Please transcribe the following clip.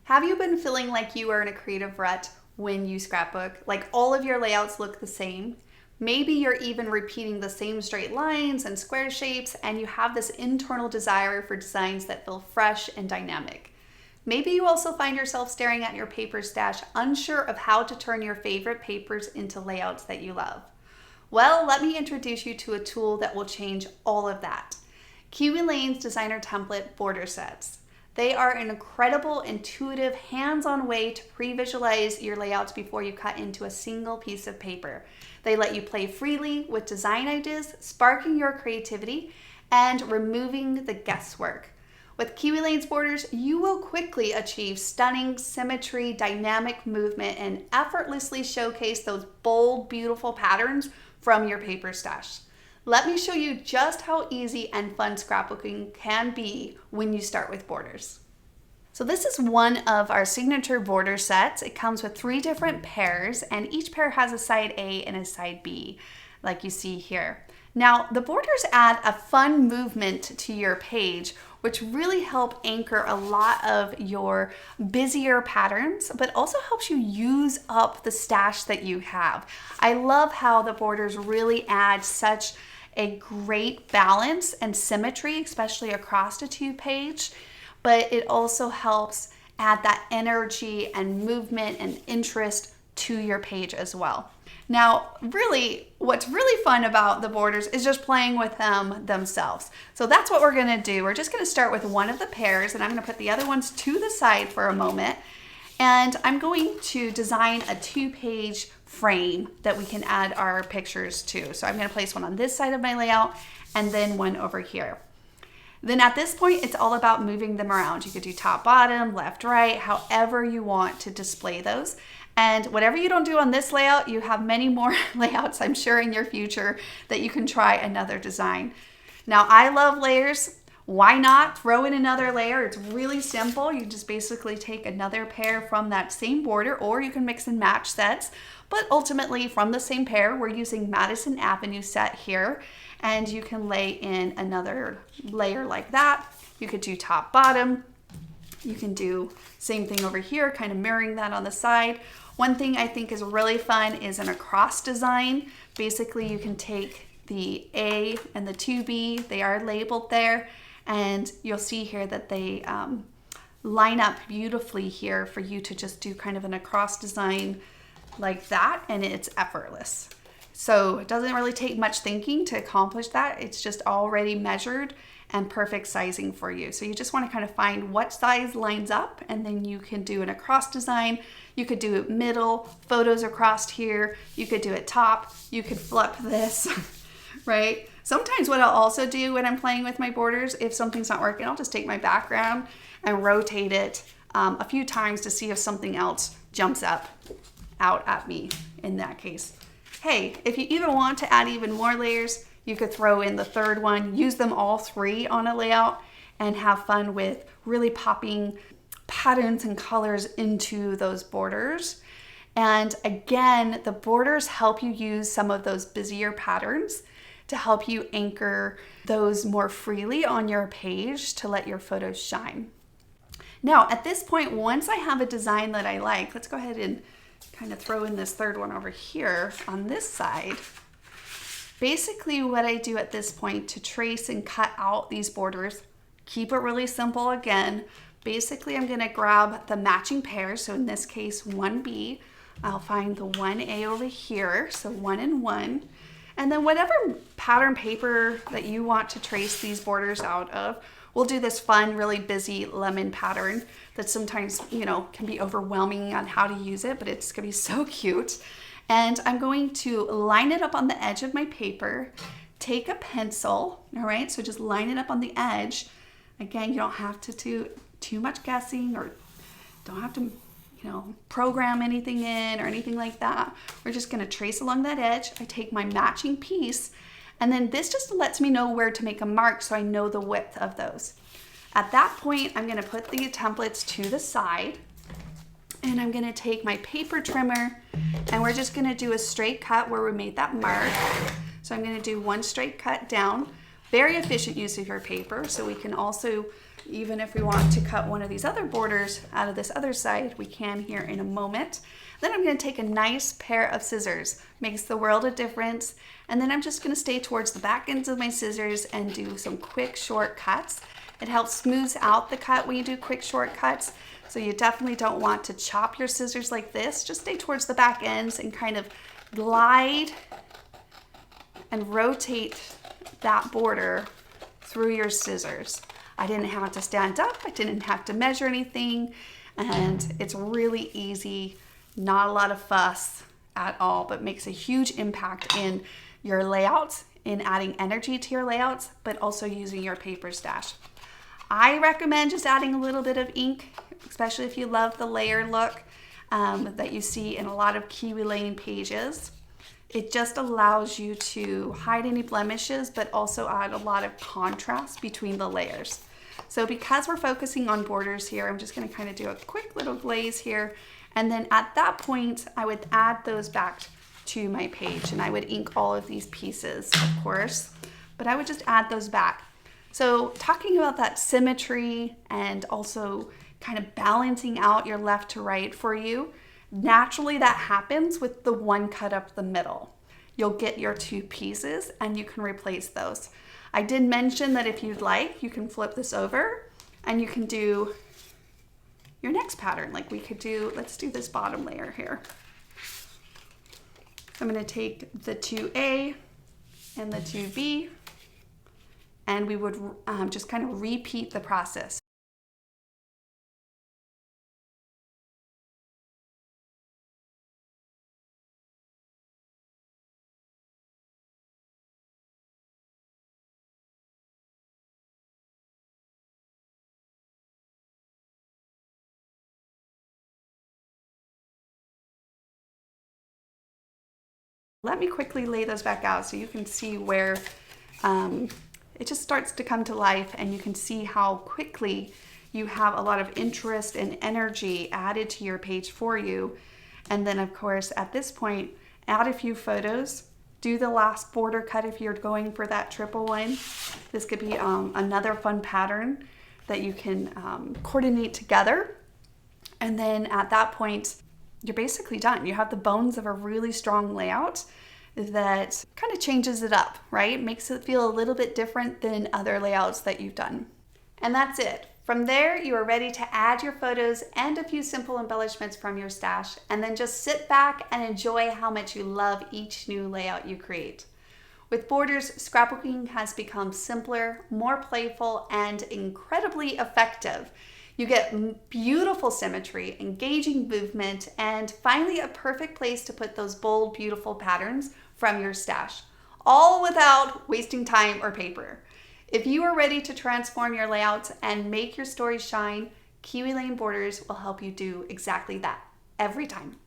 Have you been feeling like you are in a creative rut when you scrapbook? Like all of your layouts look the same? Maybe you're even repeating the same straight lines and square shapes, and you have this internal desire for designs that feel fresh and dynamic. Maybe you also find yourself staring at your paper stash, unsure of how to turn your favorite papers into layouts that you love. Well, let me introduce you to a tool that will change all of that. Kiwilane's designer template border sets. They are an incredible, intuitive, hands-on way to pre-visualize your layouts before you cut into a single piece of paper. They let you play freely with design ideas, sparking your creativity and removing the guesswork. With Kiwilane's borders, you will quickly achieve stunning symmetry, dynamic movement, and effortlessly showcase those bold, beautiful patterns from your paper stash. Let me show you just how easy and fun scrapbooking can be when you start with borders. So this is one of our signature border sets. It comes with 3 different pairs, and each pair has a side A and a side B, like you see here. Now, the borders add a fun movement to your page, which really help anchor a lot of your busier patterns, but also helps you use up the stash that you have. I love how the borders really add such a great balance and symmetry, especially across the 2-page, but it also helps add that energy and movement and interest to your page as well. Now, really, what's really fun about the borders is just playing with them themselves. So that's what we're gonna do. We're just gonna start with one of the pairs, and I'm gonna put the other ones to the side for a moment. And I'm going to design a 2-page frame that we can add our pictures to. So I'm going to place one on this side of my layout and then one over here. Then at this point, it's all about moving them around. You could do top, bottom, left, right, however you want to display those. And whatever you don't do on this layout, you have many more layouts, I'm sure, in your future that you can try another design. Now, I love layers. Why not throw in another layer? It's really simple. You just basically take another pair from that same border, or you can mix and match sets. But ultimately, from the same pair, we're using Madison Avenue set here, and you can lay in another layer like that. You could do top, bottom. You can do same thing over here, kind of mirroring that on the side. One thing I think is really fun is an across design. Basically, you can take the A and the 2B, they are labeled there, and you'll see here that they line up beautifully here for you to just do kind of an across design like that, and it's effortless. So it doesn't really take much thinking to accomplish that. It's just already measured and perfect sizing for you. So you just want to kind of find what size lines up, and then you can do an across design. You could do it middle, photos across here. You could do it top. You could flip this, right? Sometimes what I'll also do when I'm playing with my borders, if something's not working, I'll just take my background and rotate it a few times to see if something else jumps up out at me in that case. Hey, if you even want to add even more layers, you could throw in the 3rd one, use them all 3 on a layout, and have fun with really popping patterns and colors into those borders. And again, the borders help you use some of those busier patterns to help you anchor those more freely on your page to let your photos shine. Now, at this point, once I have a design that I like, let's go ahead and kind of throw in this 3rd one over here on this side. Basically, what I do at this point to trace and cut out these borders, keep it really simple again. Basically, I'm going to grab the matching pairs. So in this case, 1B, I'll find the 1A over here. So 1 and 1. And then whatever pattern paper that you want to trace these borders out of, we'll do this fun, really busy lemon pattern that sometimes, can be overwhelming on how to use it, but it's gonna be so cute. And I'm going to line it up on the edge of my paper, take a pencil, all right? So just line it up on the edge. Again, you don't have to do too much guessing, or don't have to, program anything in or anything like that. We're just gonna trace along that edge. I take my matching piece, and then this just lets me know where to make a mark so I know the width of those. At that point, I'm gonna put the templates to the side, and I'm gonna take my paper trimmer, and we're just gonna do a straight cut where we made that mark. So I'm gonna do one straight cut down. Very efficient use of your paper, so we can also Even if we want to cut one of these other borders out of this other side, we can here in a moment. Then I'm going to take a nice pair of scissors. Makes the world of difference. And then I'm just going to stay towards the back ends of my scissors and do some quick short cuts. It helps smooth out the cut when you do quick short cuts. So you definitely don't want to chop your scissors like this. Just stay towards the back ends and kind of glide and rotate that border through your scissors. I didn't have to stand up, I didn't have to measure anything, and it's really easy, not a lot of fuss at all, but makes a huge impact in your layouts, in adding energy to your layouts, but also using your paper stash. I recommend just adding a little bit of ink, especially if you love the layer look that you see in a lot of kiwilane pages. It just allows you to hide any blemishes, but also add a lot of contrast between the layers. So because we're focusing on borders here, I'm just going to kind of do a quick little glaze here. And then at that point, I would add those back to my page, and I would ink all of these pieces, of course, but I would just add those back. So talking about that symmetry and also kind of balancing out your left to right for you, naturally that happens with the one cut up the middle. You'll get your two pieces and you can replace those. I did mention that if you'd like, you can flip this over and you can do your next pattern. Like we could do, let's do this bottom layer here. I'm going to take the 2A and the 2B, and we would just kind of repeat the process. Let me quickly lay those back out so you can see where it just starts to come to life, and you can see how quickly you have a lot of interest and energy added to your page for you. And then of course at this point, add a few photos, do the last border cut if you're going for that triple one. This could be another fun pattern that you can coordinate together. And then at that point, you're basically done. You have the bones of a really strong layout that kind of changes it up, right? Makes it feel a little bit different than other layouts that you've done. And that's it. From there, you are ready to add your photos and a few simple embellishments from your stash, and then just sit back and enjoy how much you love each new layout you create. With borders, scrapbooking has become simpler, more playful, and incredibly effective. You get beautiful symmetry, engaging movement, and finally a perfect place to put those bold, beautiful patterns from your stash, all without wasting time or paper. If you are ready to transform your layouts and make your story shine, kiwilane borders will help you do exactly that every time.